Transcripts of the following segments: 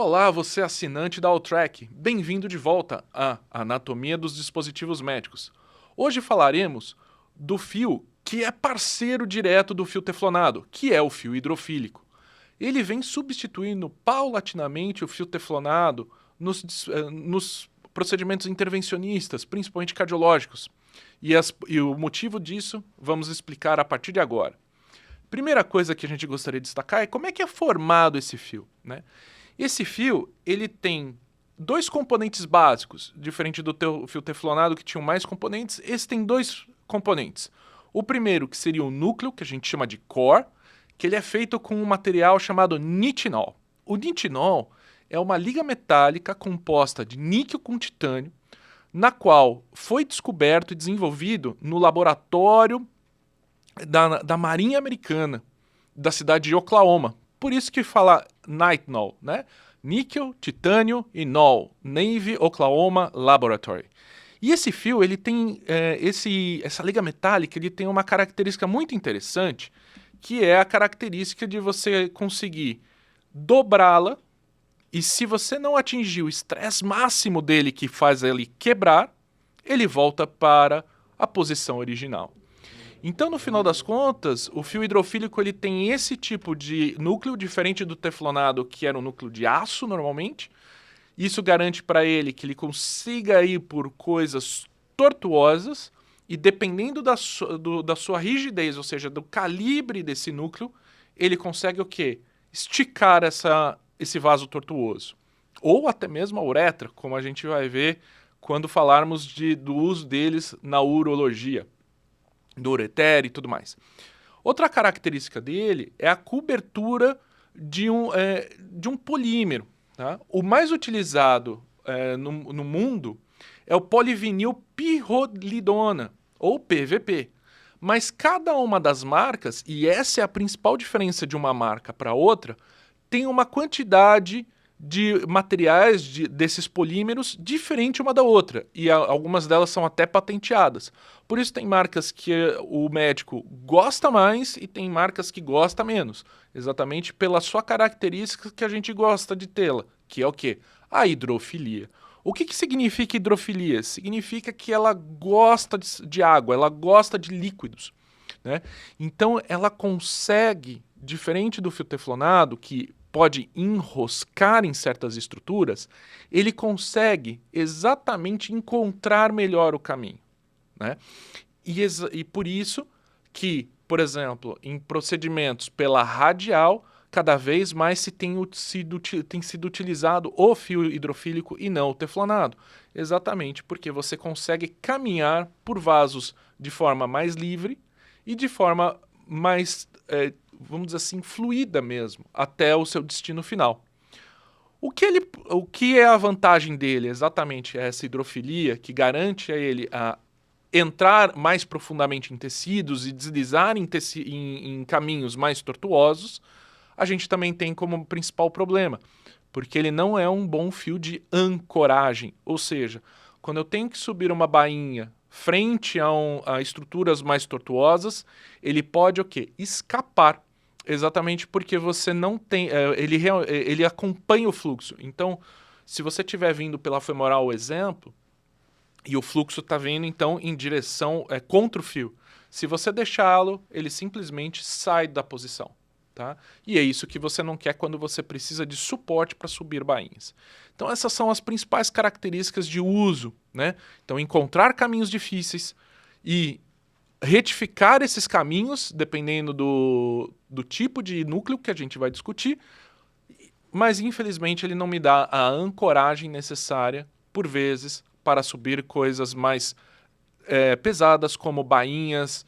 Olá, você assinante da Alltrack. Bem-vindo de volta à Anatomia dos Dispositivos Médicos. Hoje falaremos do fio que é parceiro direto do fio teflonado, que é o fio hidrofílico. Ele vem substituindo paulatinamente o fio teflonado nos procedimentos intervencionistas, principalmente cardiológicos. E o motivo disso vamos explicar a partir de agora. Primeira coisa que a gente gostaria de destacar é como é que é formado esse fio, né? Esse fio, ele tem dois componentes básicos, diferente do fio teflonado que tinha mais componentes, esse tem dois componentes. O primeiro, que seria o núcleo, que a gente chama de core, que ele é feito com um material chamado nitinol. O nitinol é uma liga metálica composta de níquel com titânio, na qual foi descoberto e desenvolvido no laboratório da Marinha Americana, da cidade de Oklahoma. Por isso que fala nitinol, né? Níquel, titânio e nol, Navy Oklahoma Laboratory. E esse fio, ele tem essa liga metálica, ele tem uma característica muito interessante, que é a característica de você conseguir dobrá-la, e se você não atingir o estresse máximo dele que faz ele quebrar, ele volta para a posição original. Então, no final das contas, o fio hidrofílico ele tem esse tipo de núcleo, diferente do teflonado, que era um núcleo de aço normalmente. Isso garante para ele que ele consiga ir por coisas tortuosas e, dependendo da sua rigidez, ou seja, do calibre desse núcleo, ele consegue o quê? Esticar esse vaso tortuoso. Ou até mesmo a uretra, como a gente vai ver quando falarmos do uso deles na urologia, do ureter e tudo mais. Outra característica dele é a cobertura de um polímero. Tá? O mais utilizado no mundo é o polivinil pirrolidona, ou PVP. Mas cada uma das marcas, e essa é a principal diferença de uma marca para outra, tem uma quantidade de materiais desses polímeros diferente uma da outra, e algumas delas são até patenteadas. Por isso tem marcas que o médico gosta mais e tem marcas que gosta menos, exatamente pela sua característica que a gente gosta de tê-la, que é o quê? A hidrofilia. O que significa hidrofilia? Significa que ela gosta de água, ela gosta de líquidos, né? Então ela consegue, diferente do fio teflonado, que pode enroscar em certas estruturas, ele consegue exatamente encontrar melhor o caminho, né? E por isso que, por exemplo, em procedimentos pela radial, cada vez mais tem sido utilizado o fio hidrofílico e não o teflonado. Exatamente porque você consegue caminhar por vasos de forma mais livre e de forma mais, vamos dizer assim, fluida mesmo, até o seu destino final. O que é a vantagem dele? Exatamente essa hidrofilia que garante a ele a entrar mais profundamente em tecidos e deslizar em caminhos mais tortuosos. A gente também tem como principal problema, porque ele não é um bom fio de ancoragem, ou seja, quando eu tenho que subir uma bainha frente a estruturas mais tortuosas, ele pode o quê? Escapar, exatamente porque você não tem, ele acompanha o fluxo. Então, se você estiver vindo pela femoral, exemplo, e o fluxo está vindo, então, em direção contra o fio. Se você deixá-lo, ele simplesmente sai da posição. Tá? E é isso que você não quer quando você precisa de suporte para subir bainhas. Então, essas são as principais características de uso, né? Então, encontrar caminhos difíceis e retificar esses caminhos, dependendo do tipo de núcleo que a gente vai discutir, mas, infelizmente, ele não me dá a ancoragem necessária, por vezes, para subir coisas mais pesadas, como bainhas,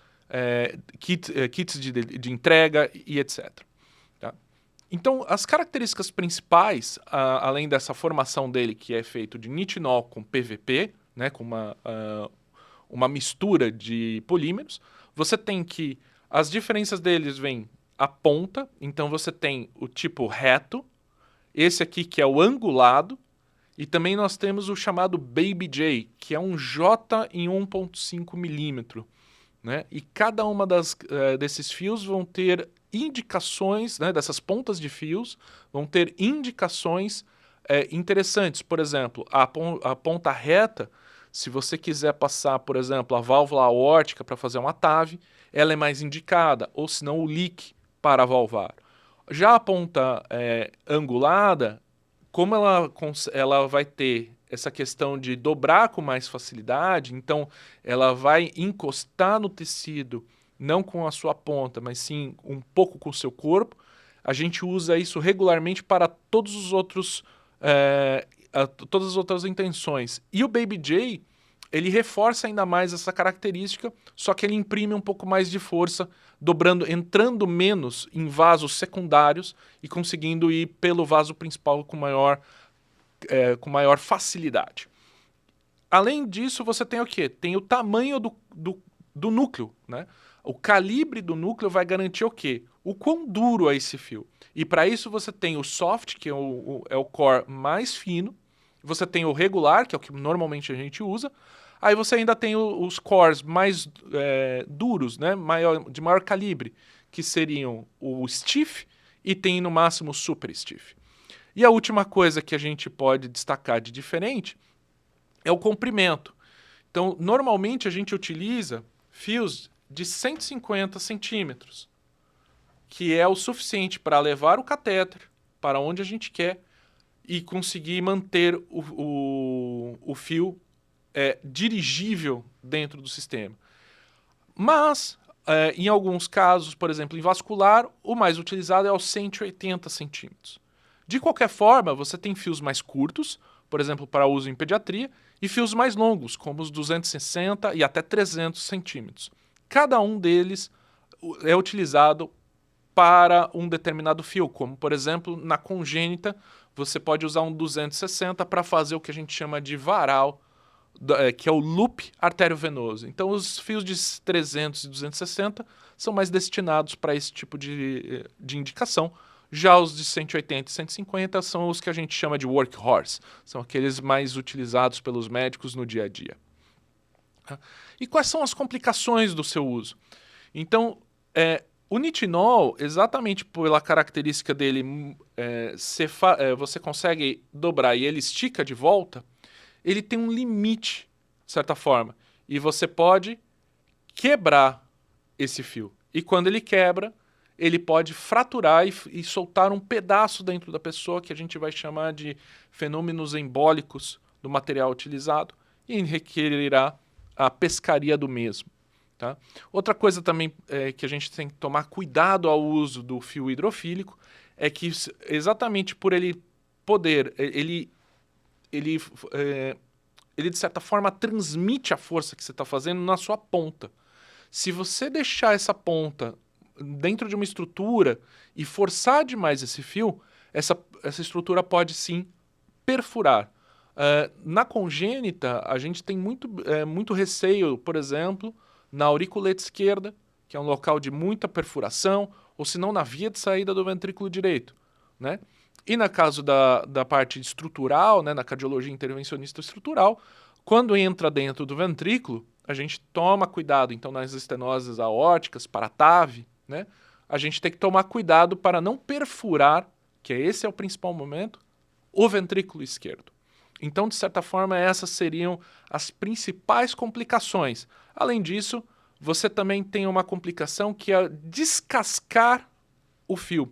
kits de entrega e etc. Tá? Então, as características principais, além dessa formação dele, que é feito de nitinol com PVP, né, com uma mistura de polímeros, você tem que as diferenças deles vêm a ponta, então você tem o tipo reto, esse aqui que é o angulado, e também nós temos o chamado Baby J, que é um J em 1,5 milímetro. Né? E cada uma desses fios vão ter indicações, né, dessas pontas de fios, vão ter indicações interessantes. Por exemplo, a ponta reta, se você quiser passar, por exemplo, a válvula aórtica para fazer uma TAV, ela é mais indicada, ou se não o leak para valvar. Já a ponta angulada, como ela vai ter essa questão de dobrar com mais facilidade, então ela vai encostar no tecido, não com a sua ponta, mas sim um pouco com o seu corpo. A gente usa isso regularmente para todos os outros, todas as outras intenções. E o Baby J, ele reforça ainda mais essa característica, só que ele imprime um pouco mais de força, entrando menos em vasos secundários e conseguindo ir pelo vaso principal com maior facilidade. Além disso, você tem o quê? Tem o tamanho do núcleo, né? O calibre do núcleo vai garantir o quê? O quão duro é esse fio. E para isso você tem o soft, que é o core mais fino, você tem o regular, que é o que normalmente a gente usa, aí você ainda tem os cores mais duros, né? De maior calibre, que seriam o stiff e tem no máximo o super stiff. E a última coisa que a gente pode destacar de diferente é o comprimento. Então, normalmente a gente utiliza fios de 150 centímetros, que é o suficiente para levar o catéter para onde a gente quer e conseguir manter o fio dirigível dentro do sistema. Mas, em alguns casos, por exemplo, em vascular, o mais utilizado é os 180 centímetros. De qualquer forma, você tem fios mais curtos, por exemplo, para uso em pediatria, e fios mais longos, como os 260 e até 300 centímetros. Cada um deles é utilizado para um determinado fio, como, por exemplo, na congênita, você pode usar um 260 para fazer o que a gente chama de varal, que é o loop arteriovenoso. Então, os fios de 300 e 260 são mais destinados para esse tipo de indicação. Já os de 180 e 150 são os que a gente chama de workhorse, são aqueles mais utilizados pelos médicos no dia a dia. E quais são as complicações do seu uso? Então, o nitinol, exatamente pela característica dele, você consegue dobrar e ele estica de volta, ele tem um limite, de certa forma, e você pode quebrar esse fio. E quando ele quebra, ele pode fraturar e soltar um pedaço dentro da pessoa, que a gente vai chamar de fenômenos embólicos do material utilizado, e requerirá a pescaria do mesmo. Tá? Outra coisa também que a gente tem que tomar cuidado ao uso do fio hidrofílico é que, exatamente por ele poder, ele de certa forma transmite a força que você está fazendo na sua ponta. Se você deixar essa ponta dentro de uma estrutura e forçar demais esse fio, essa estrutura pode sim perfurar. Na congênita, a gente tem muito receio, por exemplo, na auriculeta esquerda, que é um local de muita perfuração, ou se não na via de saída do ventrículo direito, né? E no caso da parte estrutural, né, na cardiologia intervencionista estrutural, quando entra dentro do ventrículo, a gente toma cuidado. Então, nas estenoses aórticas, para a TAV, né, a gente tem que tomar cuidado para não perfurar, que esse é o principal momento, o ventrículo esquerdo. Então, de certa forma, essas seriam as principais complicações. Além disso, você também tem uma complicação que é descascar o fio.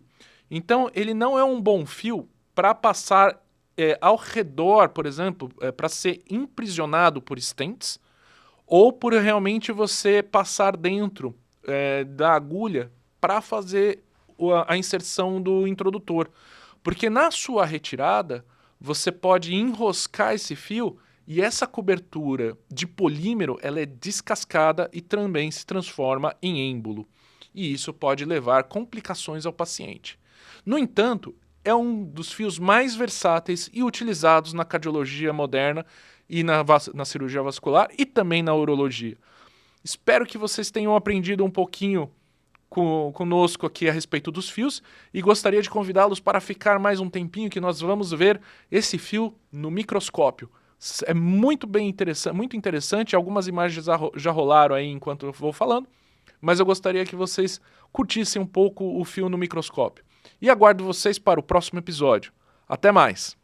Então, ele não é um bom fio para passar ao redor, por exemplo, para ser imprisionado por stents, ou por realmente você passar dentro da agulha para fazer a inserção do introdutor. Porque na sua retirada, você pode enroscar esse fio e essa cobertura de polímero ela é descascada e também se transforma em êmbolo. E isso pode levar complicações ao paciente. No entanto, é um dos fios mais versáteis e utilizados na cardiologia moderna e na cirurgia vascular e também na urologia. Espero que vocês tenham aprendido um pouquinho conosco aqui a respeito dos fios e gostaria de convidá-los para ficar mais um tempinho que nós vamos ver esse fio no microscópio. É muito interessante, algumas imagens já rolaram aí enquanto eu vou falando, mas eu gostaria que vocês curtissem um pouco o fio no microscópio. E aguardo vocês para o próximo episódio. Até mais!